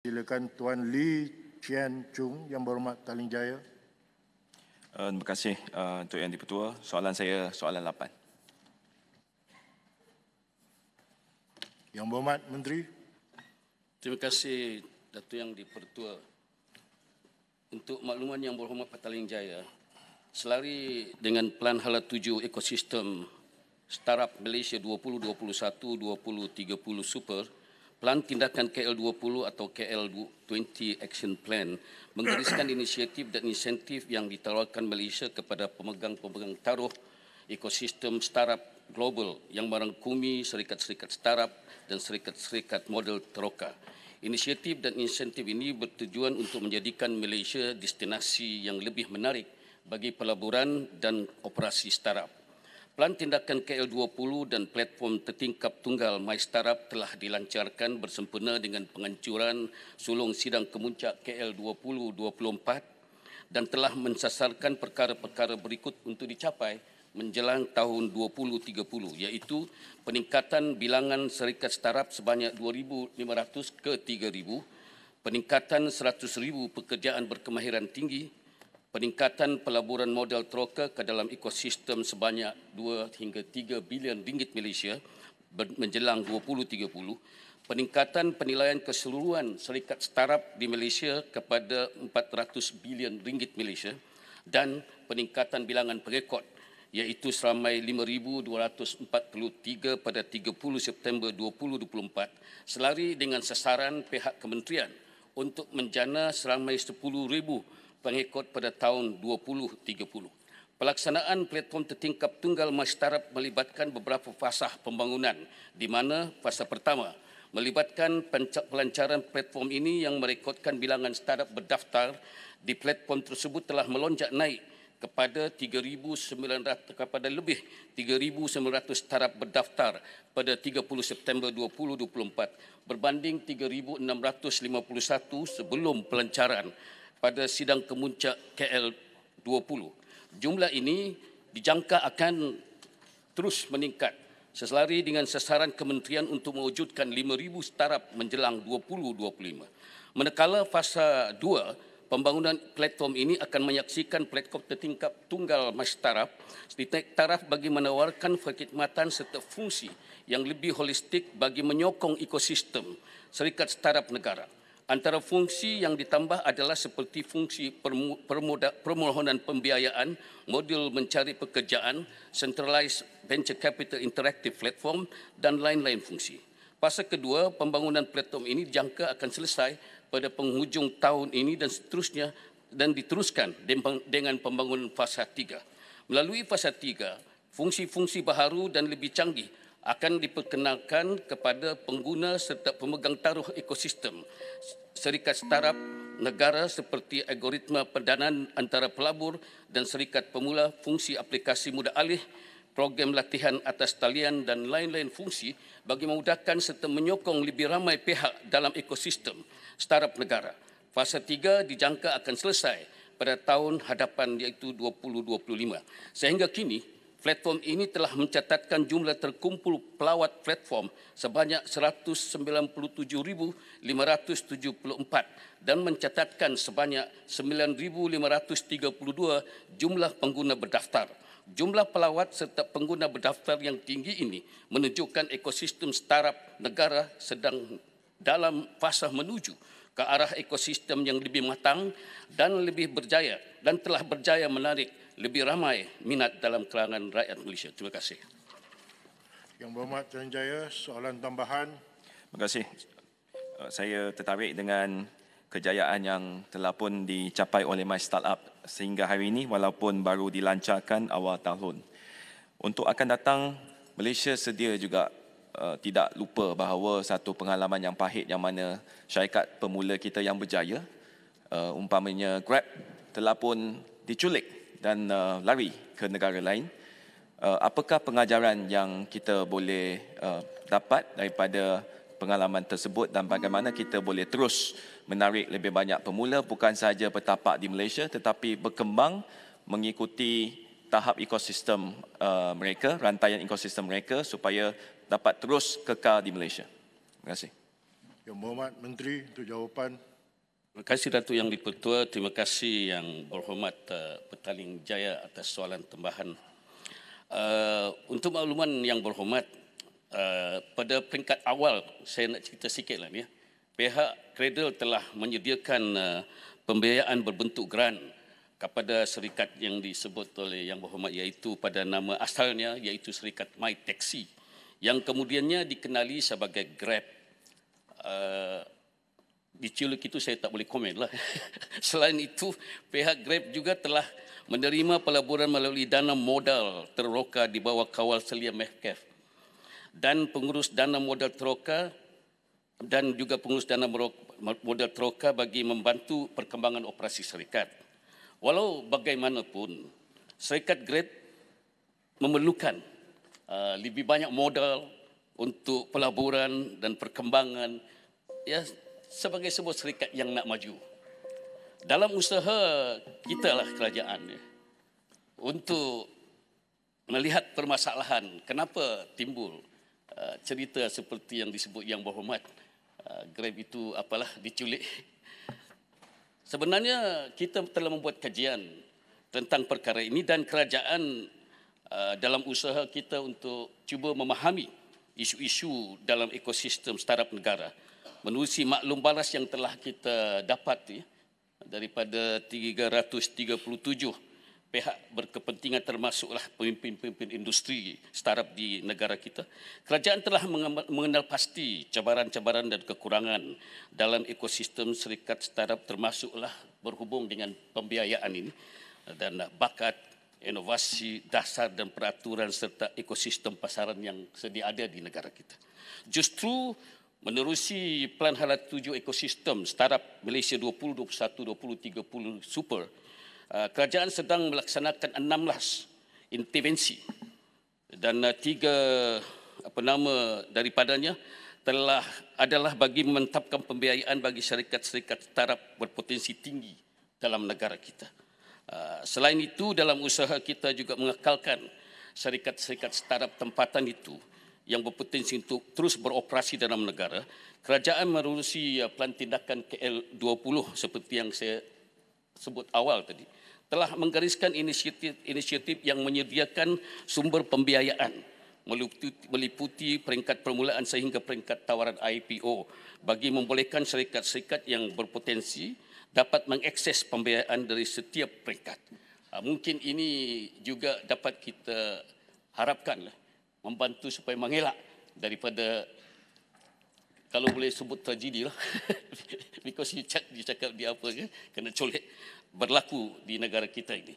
Silakan Tuan Lee Chien Chung, Yang Berhormat Taling Jaya. Terima kasih Untuk Yang Di-Pertua. Soalan saya, soalan 8. Yang Berhormat Menteri. Terima kasih Datuk Yang Di-Pertua. Untuk makluman Yang Berhormat Petaling Jaya, selari dengan Pelan Hala 7 Ekosistem Startup Malaysia 2021-2030 Super, Pelan Tindakan KL20 atau KL20 Action Plan menggariskan inisiatif dan insentif yang ditawarkan Malaysia kepada pemegang-pemegang taruh ekosistem startup global yang merangkumi syarikat-syarikat startup dan syarikat-syarikat model teroka. Inisiatif dan insentif ini bertujuan untuk menjadikan Malaysia destinasi yang lebih menarik bagi pelaburan dan operasi startup. Pelan tindakan KL20 dan platform tertingkap tunggal My Startup telah dilancarkan bersempena dengan penghancuran sulung sidang kemuncak KL20-24 dan telah mensasarkan perkara-perkara berikut untuk dicapai menjelang tahun 2030, iaitu peningkatan bilangan syarikat startup sebanyak 2,500 ke 3,000, peningkatan 100,000 pekerjaan berkemahiran tinggi, peningkatan pelaburan modal teroka ke dalam ekosistem sebanyak 2 hingga 3 bilion ringgit Malaysia menjelang 2030, peningkatan penilaian keseluruhan syarikat startup di Malaysia kepada 400 bilion ringgit Malaysia dan peningkatan bilangan perekod iaitu seramai 5,243 pada 30 September 2024 selari dengan sasaran pihak kementerian untuk menjana seramai 10,000 pengikut pada tahun 2030. Pelaksanaan platform tertingkap tunggal My Startup melibatkan beberapa fasa pembangunan di mana fasa pertama melibatkan pelancaran platform ini yang merekodkan bilangan startup berdaftar di platform tersebut telah melonjak naik kepada 3,900 kepada lebih 3,900 startup berdaftar pada 30 September 2024 berbanding 3,651 sebelum pelancaran pada sidang kemuncak KL20. Jumlah ini dijangka akan terus meningkat seselari dengan sasaran kementerian untuk mewujudkan 5,000 startup menjelang 2025. Manakala fasa 2, pembangunan platform ini akan menyaksikan platform tertingkap tunggal My Startup ditaik taraf bagi menawarkan perkhidmatan serta fungsi yang lebih holistik bagi menyokong ekosistem syarikat startup negara. Antara fungsi yang ditambah adalah seperti fungsi permohonan pembiayaan, modul mencari pekerjaan, centralized venture capital interactive platform dan lain-lain fungsi. Fasa kedua, pembangunan platform ini dijangka akan selesai pada penghujung tahun ini dan seterusnya dan diteruskan dengan pembangunan fasa 3. Melalui fasa 3, fungsi-fungsi baharu dan lebih canggih akan diperkenalkan kepada pengguna serta pemegang taruh ekosistem syarikat startup negara seperti algoritma pendanaan antara pelabur dan syarikat pemula, fungsi aplikasi mudah alih, program latihan atas talian dan lain-lain fungsi bagi memudahkan serta menyokong lebih ramai pihak dalam ekosistem startup negara. Fasa 3 dijangka akan selesai pada tahun hadapan iaitu 2025. Sehingga kini, platform ini telah mencatatkan jumlah terkumpul pelawat platform sebanyak 197,574 dan mencatatkan sebanyak 9,532 jumlah pengguna berdaftar. Jumlah pelawat serta pengguna berdaftar yang tinggi ini menunjukkan ekosistem startup negara sedang dalam fasa menuju ke arah ekosistem yang lebih matang dan lebih berjaya dan telah berjaya menarik lebih ramai minat dalam kalangan rakyat Malaysia. Terima kasih. Yang Berhormat Taling Jaya, soalan tambahan. Terima kasih. Saya tertarik dengan kejayaan yang telah pun dicapai oleh My Startup sehingga hari ini walaupun baru dilancarkan awal tahun. Untuk akan datang, Malaysia sedia juga tidak lupa bahawa satu pengalaman yang pahit yang mana syarikat pemula kita yang berjaya, umpamanya Grab, telah pun diculik dan lari ke negara lain. Apakah pengajaran yang kita boleh dapat daripada pengalaman tersebut dan bagaimana kita boleh terus menarik lebih banyak pemula bukan sahaja bertapak di Malaysia tetapi berkembang mengikuti tahap ekosistem mereka, rantaian ekosistem mereka supaya dapat terus kekal di Malaysia. Terima kasih. Yang Berhormat Menteri untuk jawapan. Terima kasih Datuk Yang di-Pertua. Terima kasih Yang Berhormat Petaling Jaya atas soalan tambahan. Untuk makluman Yang Berhormat, pada peringkat awal saya nak cerita sikitlah ni. Pihak Cradle telah menyediakan pembiayaan berbentuk grant kepada syarikat yang disebut oleh Yang Berhormat, iaitu pada nama asalnya iaitu syarikat My Taxi yang kemudiannya dikenali sebagai Grab. Diciluk itu saya tak boleh komen lah. Selain itu, pihak Grab juga telah menerima pelaburan melalui dana modal teroka di bawah kawal selia MFCAF. Dan pengurus dana modal teroka dan juga pengurus dana modal teroka bagi membantu perkembangan operasi syarikat. Walau bagaimanapun, syarikat Grab memerlukan lebih banyak modal untuk pelaburan dan perkembangan, ya, sebagai sebuah syarikat yang nak maju. Dalam usaha kita lah kerajaan untuk melihat permasalahan kenapa timbul cerita seperti yang disebut Yang Berhormat, Grab itu apalah diculik. Sebenarnya kita telah membuat kajian tentang perkara ini dan kerajaan dalam usaha kita untuk cuba memahami isu-isu dalam ekosistem startup negara menerusi maklum balas yang telah kita dapat daripada 337 pihak berkepentingan termasuklah pemimpin-pemimpin industri startup di negara kita. Kerajaan telah mengenal pasti cabaran-cabaran dan kekurangan dalam ekosistem syarikat startup termasuklah berhubung dengan pembiayaan ini dan bakat, inovasi, dasar dan peraturan serta ekosistem pasaran yang sedia ada di negara kita. Justru menerusi Pelan Hala 7 Ekosistem Startup Malaysia 2021-2030 Super, kerajaan sedang melaksanakan 16 intervensi dan 3 daripadanya adalah bagi memantapkan pembiayaan bagi syarikat-syarikat startup berpotensi tinggi dalam negara kita. Selain itu, dalam usaha kita juga mengekalkan syarikat-syarikat startup tempatan itu yang berpotensi untuk terus beroperasi dalam negara. Kerajaan menerusi Pelan Tindakan KL20 seperti yang saya sebut awal tadi, telah menggariskan inisiatif yang menyediakan sumber pembiayaan meliputi peringkat permulaan sehingga peringkat tawaran IPO bagi membolehkan syarikat-syarikat yang berpotensi dapat mengakses pembiayaan dari setiap peringkat. Mungkin ini juga dapat kita harapkan membantu supaya mengelak daripada, kalau boleh sebut tragedi lah, because you cakap dia apa, kena colek, berlaku di negara kita ini.